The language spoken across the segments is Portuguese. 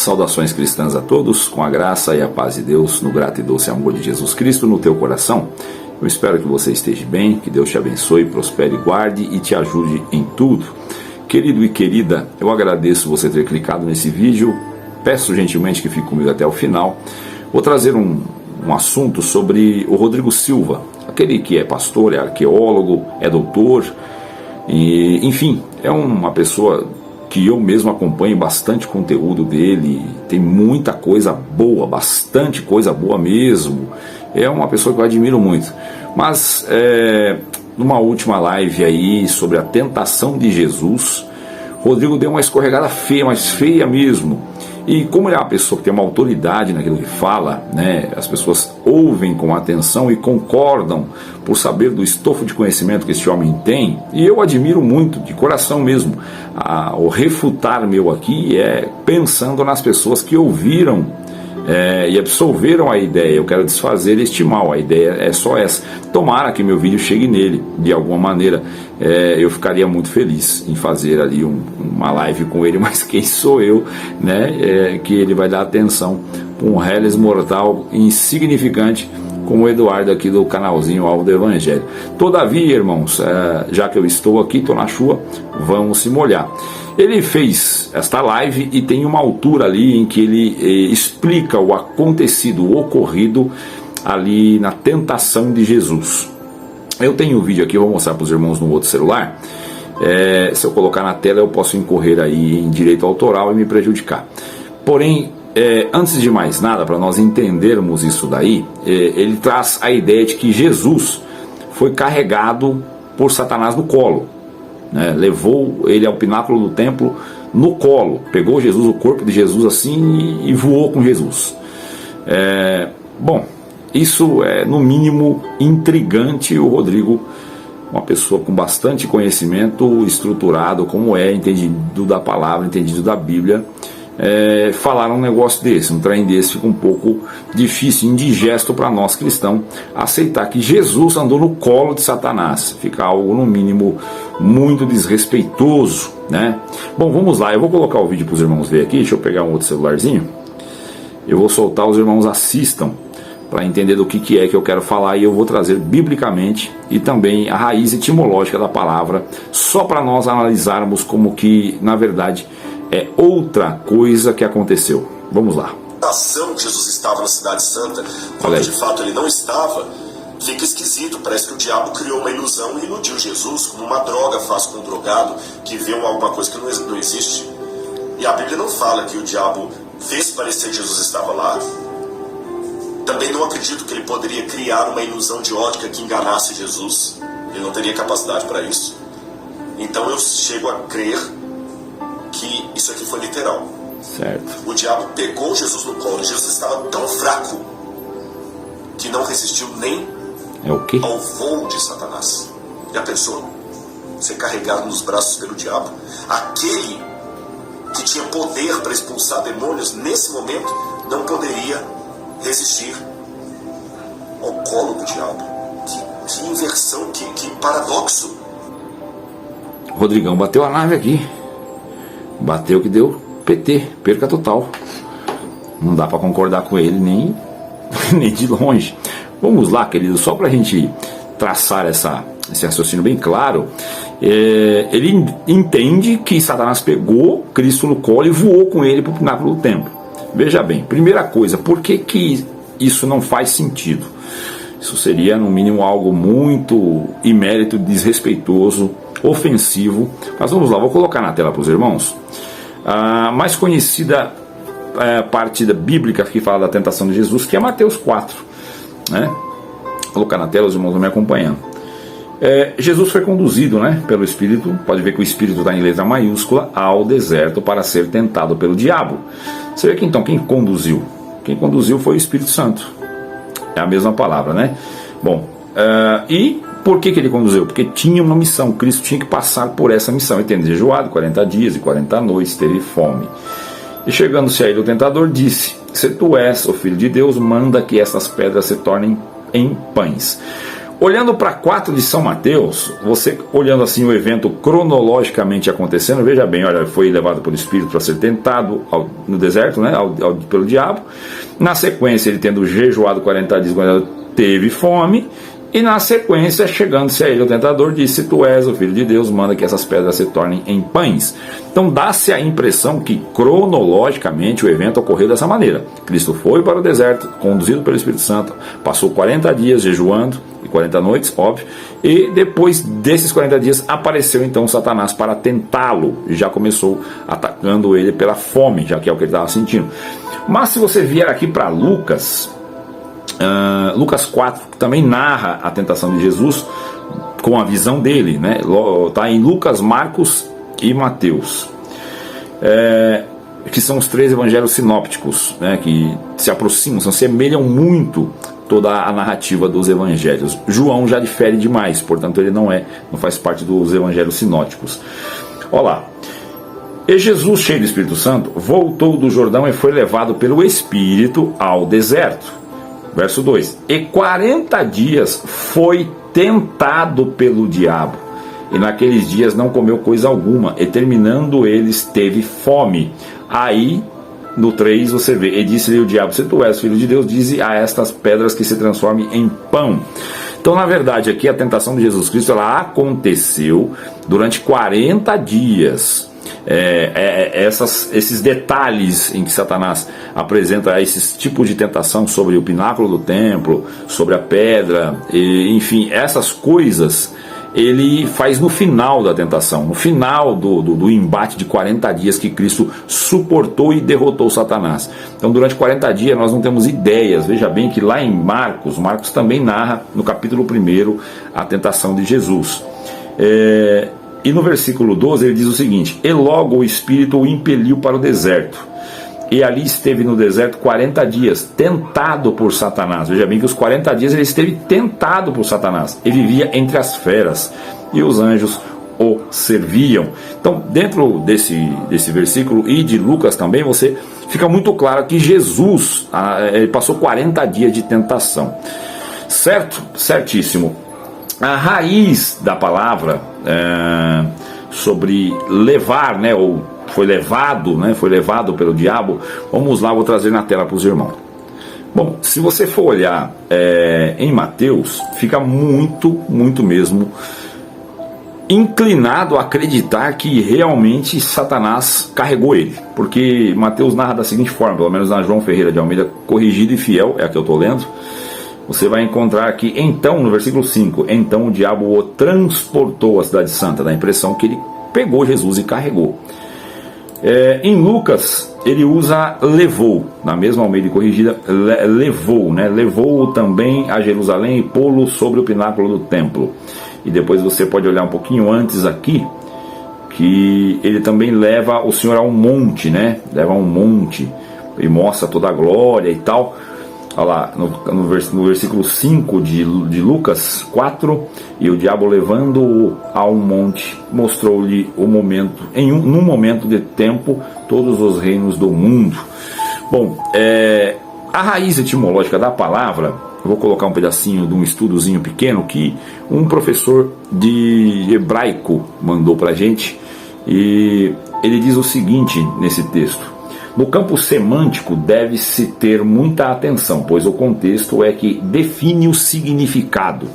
Saudações cristãs a todos, com a graça e a paz de Deus, no grato e doce amor de Jesus Cristo no teu coração. Eu espero que você esteja bem, que Deus te abençoe, prospere, guarde e te ajude em tudo. Querido e querida, eu agradeço você ter clicado nesse vídeo, peço gentilmente que fique comigo até o final. Vou trazer um assunto sobre o Rodrigo Silva, aquele que é pastor, é arqueólogo, é doutor, e, enfim, é uma pessoa que eu mesmo acompanho bastante conteúdo dele, tem muita coisa boa, bastante coisa boa mesmo, é uma pessoa que eu admiro muito. Mas numa última live aí sobre a tentação de Jesus, Rodrigo deu uma escorregada feia, mas feia mesmo. E como ele é uma pessoa que tem uma autoridade naquilo que fala, né, as pessoas ouvem com atenção e concordam por saber do estofo de conhecimento que esse homem tem, e eu admiro muito, de coração mesmo. O refutar meu aqui é pensando nas pessoas que ouviram e absorveram a ideia. Eu quero desfazer este mal, a ideia é só essa. Tomara que meu vídeo chegue nele de alguma maneira. Eu ficaria muito feliz em fazer ali uma live com ele, mas quem sou eu, né, que ele vai dar atenção para um reles mortal insignificante como o Eduardo aqui do canalzinho Alvo do Evangelho. Todavia, irmãos, já que eu estou aqui, estou na chuva, vamos se molhar. Ele fez esta live e tem uma altura ali em que ele explica o acontecido, o ocorrido ali na tentação de Jesus. Eu tenho um vídeo aqui, eu vou mostrar para os irmãos no outro celular. Se eu colocar na tela eu posso incorrer aí em direito autoral e me prejudicar. Porém, antes de mais nada, para nós entendermos isso daí, ele traz a ideia de que Jesus foi carregado por Satanás no colo. Levou ele ao pináculo do templo no colo, pegou Jesus, o corpo de Jesus assim e voou com Jesus. Bom, isso é no mínimo intrigante. O Rodrigo, uma pessoa com bastante conhecimento, estruturado como entendido da palavra, entendido da Bíblia, falar um negócio desse, um trem desse, fica um pouco difícil, indigesto para nós cristãos aceitar que Jesus andou no colo de Satanás. Fica algo no mínimo muito desrespeitoso, né? Bom, vamos lá, eu vou colocar o vídeo para os irmãos verem aqui. Deixa eu pegar um outro celularzinho, eu vou soltar, os irmãos assistam para entender do que é que eu quero falar, e eu vou trazer biblicamente e também a raiz etimológica da palavra, só para nós analisarmos como que na verdade é outra coisa que aconteceu. Vamos lá. A ação que Jesus estava na Cidade Santa, quando de fato ele não estava, fica esquisito. Parece que o diabo criou uma ilusão e iludiu Jesus, como uma droga faz com um drogado que vê alguma coisa que não existe. E a Bíblia não fala que o diabo fez parecer que Jesus estava lá. Também não acredito que ele poderia criar uma ilusão de ótica que enganasse Jesus. Ele não teria capacidade para isso. Então eu chego a crer que isso aqui foi literal. Certo. O diabo pegou Jesus no colo. Jesus estava tão fraco que não resistiu nem ao voo de Satanás. Já pensou? Ser carregado nos braços pelo diabo? Aquele que tinha poder para expulsar demônios, nesse momento, não poderia resistir ao colo do diabo. Que inversão, que paradoxo. Rodrigão bateu a nave aqui. Bateu que deu PT, perca total. Não dá para concordar com ele nem de longe. Vamos lá, querido, só para a gente traçar esse raciocínio bem claro. Ele entende que Satanás pegou Cristo no colo e voou com ele para o pináculo do templo. Veja bem, primeira coisa, por que isso não faz sentido? Isso seria no mínimo algo muito imérito, desrespeitoso, ofensivo. Mas vamos lá, vou colocar na tela para os irmãos a mais conhecida partida bíblica que fala da tentação de Jesus, que é Mateus 4, né? Vou colocar na tela, os irmãos vão me acompanhando. Jesus foi conduzido, né, pelo Espírito, pode ver que o Espírito está em letra maiúscula, ao deserto para ser tentado pelo diabo. Você vê que então quem conduziu? Quem conduziu foi o Espírito Santo. É a mesma palavra, né? Bom, e por que ele conduziu? Porque tinha uma missão. Cristo tinha que passar por essa missão. E tendo jejuado 40 dias e 40 noites, teve fome. E chegando-se a ele o tentador, disse: se tu és o Filho de Deus, manda que essas pedras se tornem em pães. Olhando para 4 de São Mateus, você olhando assim o evento cronologicamente acontecendo, veja bem, olha, foi levado pelo Espírito para ser tentado no deserto, né, pelo diabo. Na sequência, ele tendo jejuado 40 dias, teve fome. E na sequência, chegando-se a ele, o tentador disse: tu és o Filho de Deus, manda que essas pedras se tornem em pães. Então dá-se a impressão que cronologicamente o evento ocorreu dessa maneira. Cristo foi para o deserto, conduzido pelo Espírito Santo, passou 40 dias jejuando, e 40 noites, óbvio, e depois desses 40 dias apareceu então Satanás para tentá-lo, e já começou atacando ele pela fome, já que é o que ele estava sentindo. Mas se você vier aqui para Lucas 4, que também narra a tentação de Jesus com a visão dele, né? Está em Lucas, Marcos e Mateus, que são os 3 evangelhos sinópticos, né? Que se aproximam, se assemelham muito toda a narrativa dos evangelhos. João já difere demais, portanto ele não faz parte dos evangelhos sinóticos. Olha lá. E Jesus, cheio do Espírito Santo, voltou do Jordão e foi levado pelo Espírito ao deserto. Verso 2: e 40 dias foi tentado pelo diabo, e naqueles dias não comeu coisa alguma, e terminando eles teve fome. Aí no 3 você vê: e disse-lhe o diabo: se tu és filho de Deus, dize a estas pedras que se transformem em pão. Então, na verdade, aqui a tentação de Jesus Cristo ela aconteceu durante 40 dias. Esses detalhes em que Satanás apresenta esses tipos de tentação sobre o pináculo do templo, sobre a pedra, enfim, essas coisas ele faz no final da tentação, no final do embate de 40 dias que Cristo suportou e derrotou Satanás. Então durante 40 dias nós não temos ideias. Veja bem que lá em Marcos também narra no capítulo 1 a tentação de Jesus. E no versículo 12 ele diz o seguinte: e logo o Espírito o impeliu para o deserto, e ali esteve no deserto 40 dias, tentado por Satanás. Veja bem que os 40 dias ele esteve tentado por Satanás, e vivia entre as feras, e os anjos o serviam. Então dentro desse versículo e de Lucas também, você fica muito claro que Jesus ele passou 40 dias de tentação. Certo? Certíssimo. A raiz da palavra sobre levar, né, ou foi levado pelo diabo, vamos lá, vou trazer na tela para os irmãos. Bom, se você for olhar em Mateus, fica muito mesmo inclinado a acreditar que realmente Satanás carregou ele, porque Mateus narra da seguinte forma, pelo menos na João Ferreira de Almeida, corrigido e fiel, é a que eu estou lendo. Você vai encontrar aqui, então, no versículo 5, então o diabo o transportou à cidade santa, dá a impressão que ele pegou Jesus e carregou. Em Lucas, ele usa levou, na mesma Almeida corrigida, levou, né? Levou também a Jerusalém e pô-lo sobre o pináculo do templo. E depois você pode olhar um pouquinho antes aqui, que ele também leva o Senhor a um monte, né? Leva a um monte e mostra toda a glória e tal. Olha lá, no versículo 5 de Lucas 4, e o diabo levando-o a um monte, mostrou-lhe o momento, num momento de tempo, todos os reinos do mundo. Bom, a raiz etimológica da palavra, eu vou colocar um pedacinho de um estudozinho pequeno que um professor de hebraico mandou pra gente, e ele diz o seguinte nesse texto: no campo semântico deve-se ter muita atenção, pois o contexto é que define o significado.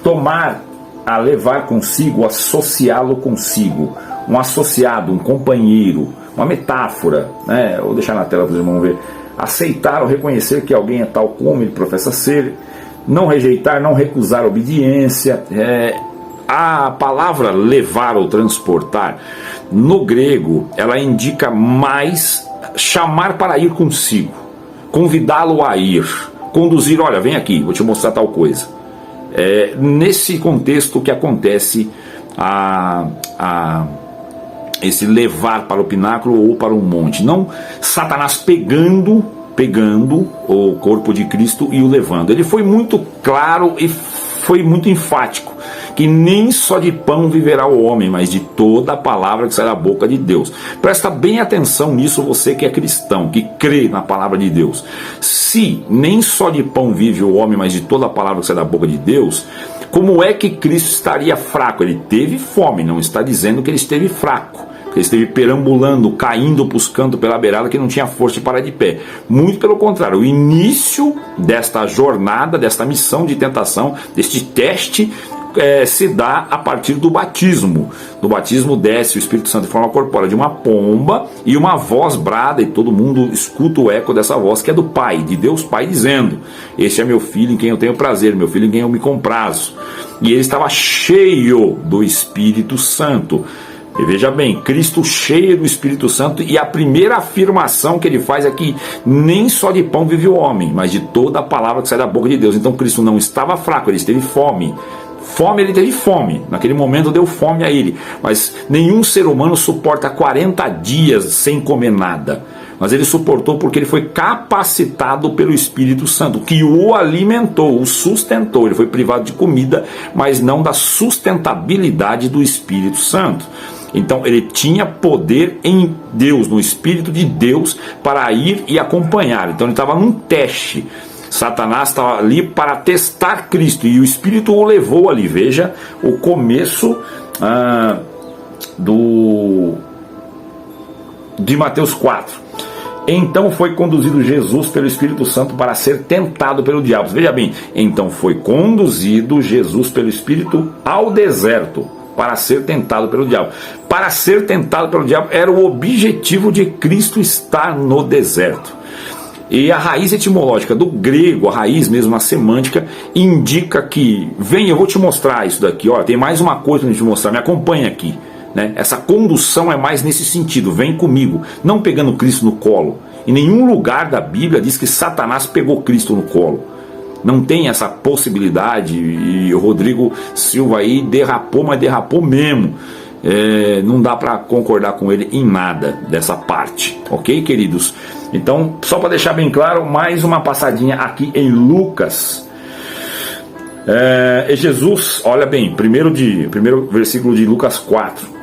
Tomar, a levar consigo, associá-lo consigo, um associado, um companheiro, uma metáfora, né? Vou deixar na tela para os irmãos ver. Aceitar ou reconhecer que alguém é tal como ele professa ser, não rejeitar, não recusar obediência. A palavra levar ou transportar, no grego, ela indica mais chamar para ir consigo, convidá-lo a ir, conduzir, olha, vem aqui, vou te mostrar tal coisa. Nesse contexto que acontece esse levar para o pináculo ou para um monte, não Satanás pegando o corpo de Cristo e o levando. Ele foi muito claro e foi muito enfático que nem só de pão viverá o homem, mas de toda a palavra que sai da boca de Deus. Presta bem atenção nisso, você que é cristão, que crê na palavra de Deus. Se nem só de pão vive o homem, mas de toda a palavra que sai da boca de Deus, como é que Cristo estaria fraco? Ele teve fome, não está dizendo que ele esteve fraco. Ele esteve perambulando, caindo para os cantos pela beirada, que não tinha força de parar de pé. Muito pelo contrário, o início desta jornada, desta missão de tentação, deste teste, se dá a partir do batismo. No batismo desce o Espírito Santo de forma corpórea de uma pomba, e uma voz brada, e todo mundo escuta o eco dessa voz, que é do Pai, de Deus Pai, dizendo: este é meu filho em quem eu tenho prazer, meu filho em quem eu me comprazo. E ele estava cheio do Espírito Santo. E veja bem, Cristo cheio do Espírito Santo, e a primeira afirmação que ele faz é que nem só de pão vive o homem, mas de toda a palavra que sai da boca de Deus. Então Cristo não estava fraco, ele esteve fome. Ele teve fome, naquele momento deu fome a ele, mas nenhum ser humano suporta 40 dias sem comer nada. Mas ele suportou porque ele foi capacitado pelo Espírito Santo, que o alimentou, o sustentou. Ele foi privado de comida, mas não da sustentabilidade do Espírito Santo. Então ele tinha poder em Deus, no Espírito de Deus, para ir e acompanhar. Então ele estava num teste. Satanás estava ali para testar Cristo, e o Espírito o levou ali. Veja o começo de Mateus 4. Então foi conduzido Jesus pelo Espírito Santo para ser tentado pelo diabo. Veja bem, então foi conduzido Jesus pelo Espírito ao deserto para ser tentado pelo diabo. Para ser tentado pelo diabo era o objetivo de Cristo estar no deserto. E a raiz etimológica do grego, a raiz mesmo, a semântica, indica que, vem, eu vou te mostrar isso daqui, ó, tem mais uma coisa para te mostrar, me acompanha aqui. Né? Essa condução é mais nesse sentido, vem comigo, não pegando Cristo no colo. Em nenhum lugar da Bíblia diz que Satanás pegou Cristo no colo. Não tem essa possibilidade, e o Rodrigo Silva aí derrapou, mas derrapou mesmo. Não dá para concordar com ele em nada dessa parte, ok, queridos? Então, só para deixar bem claro, mais uma passadinha aqui em Lucas. E Jesus, olha bem, primeiro versículo de Lucas 4.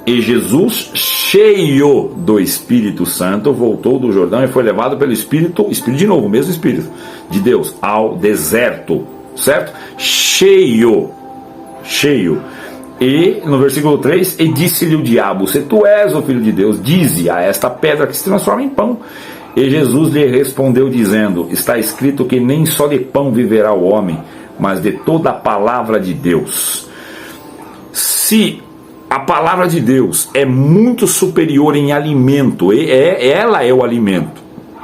E Jesus, cheio do Espírito Santo, voltou do Jordão e foi levado pelo Espírito de novo, o mesmo Espírito de Deus, ao deserto, certo? Cheio. E no versículo 3, e disse-lhe o diabo: se tu és o Filho de Deus, dize a esta pedra que se transforma em pão. E Jesus lhe respondeu dizendo: está escrito que nem só de pão viverá o homem, mas de toda a palavra de Deus. Se a palavra de Deus é muito superior em alimento, ela é o alimento,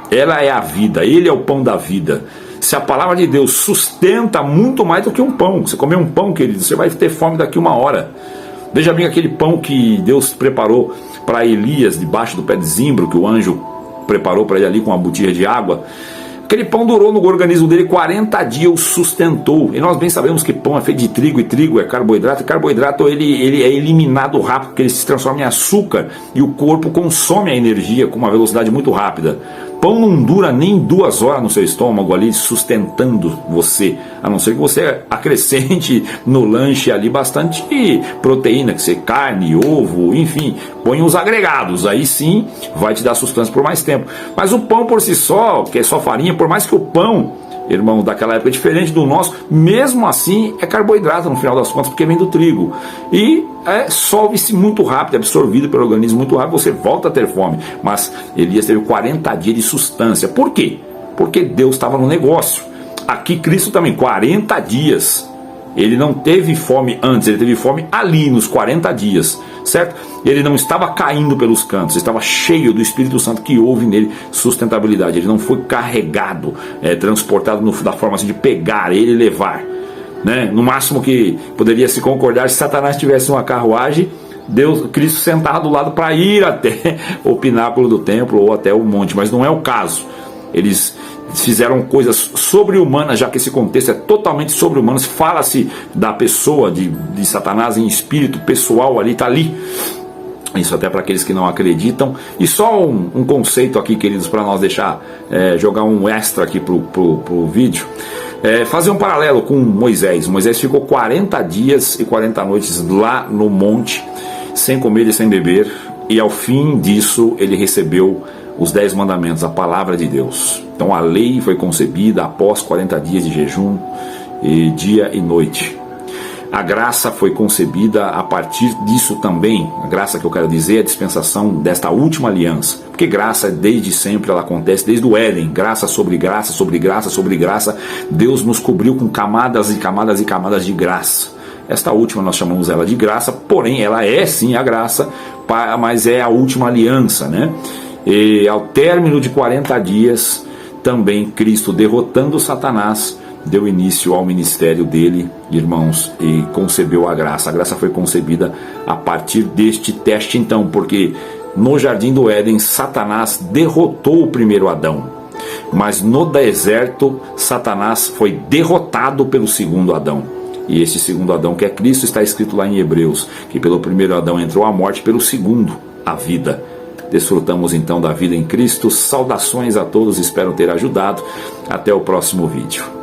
ela é a vida, ele é o pão da vida. Se a palavra de Deus sustenta muito mais do que um pão, você comer um pão, querido, você vai ter fome daqui uma hora. Veja bem aquele pão que Deus preparou para Elias debaixo do pé de zimbro, que o anjo preparou para ele ali com uma botija de água. Aquele pão durou no organismo dele 40 dias, o sustentou. E nós bem sabemos que pão é feito de trigo, e trigo é carboidrato. E carboidrato ele é eliminado rápido, porque ele se transforma em açúcar, e o corpo consome a energia com uma velocidade muito rápida. Pão não dura nem 2 horas no seu estômago ali, sustentando você, a não ser que você acrescente no lanche ali bastante proteína, que seja carne, ovo, enfim, põe os agregados, aí sim vai te dar sustância por mais tempo. Mas o pão por si só, que é só farinha, por mais que o pão, irmão, daquela época é diferente do nosso, mesmo assim é carboidrato no final das contas, porque vem do trigo, e solve-se muito rápido, é absorvido pelo organismo muito rápido, você volta a ter fome. Mas Elias teve 40 dias de sustância. Por quê? Porque Deus estava no negócio. Aqui Cristo também, 40 dias. Ele não teve fome antes, ele teve fome ali nos 40 dias, certo? Ele não estava caindo pelos cantos, estava cheio do Espírito Santo, que houve nele sustentabilidade. Ele não foi carregado, transportado da forma assim de pegar ele e levar, né? No máximo que poderia se concordar, se Satanás tivesse uma carruagem, Cristo sentava do lado para ir até o pináculo do templo ou até o monte, mas não é o caso. Eles fizeram coisas sobre-humanas, já que esse contexto é totalmente sobre-humano. Fala-se da pessoa de Satanás em espírito pessoal ali, está ali. Isso até para aqueles que não acreditam. E só um conceito aqui, queridos, para nós deixar, jogar um extra aqui pro vídeo. Fazer um paralelo com Moisés. Moisés ficou 40 dias e 40 noites lá no monte, sem comer e sem beber. E ao fim disso ele recebeu os 10 mandamentos, a palavra de Deus. Então a lei foi concebida após 40 dias de jejum, dia e noite. A graça foi concebida a partir disso também. A graça que eu quero dizer é a dispensação desta última aliança. Porque graça desde sempre, ela acontece desde o Éden. Graça sobre graça, sobre graça, sobre graça. Deus nos cobriu com camadas e camadas e camadas de graça. Esta última nós chamamos ela de graça, porém ela é sim a graça, mas é a última aliança, né? E ao término de 40 dias, também Cristo, derrotando Satanás, deu início ao ministério dele, irmãos, e concebeu a graça. A graça foi concebida a partir deste teste, então, porque no jardim do Éden, Satanás derrotou o primeiro Adão, mas no deserto, Satanás foi derrotado pelo segundo Adão. E esse segundo Adão, que é Cristo, está escrito lá em Hebreus, que pelo primeiro Adão entrou a morte, pelo segundo a vida. Desfrutamos então da vida em Cristo. Saudações a todos, espero ter ajudado. Até o próximo vídeo.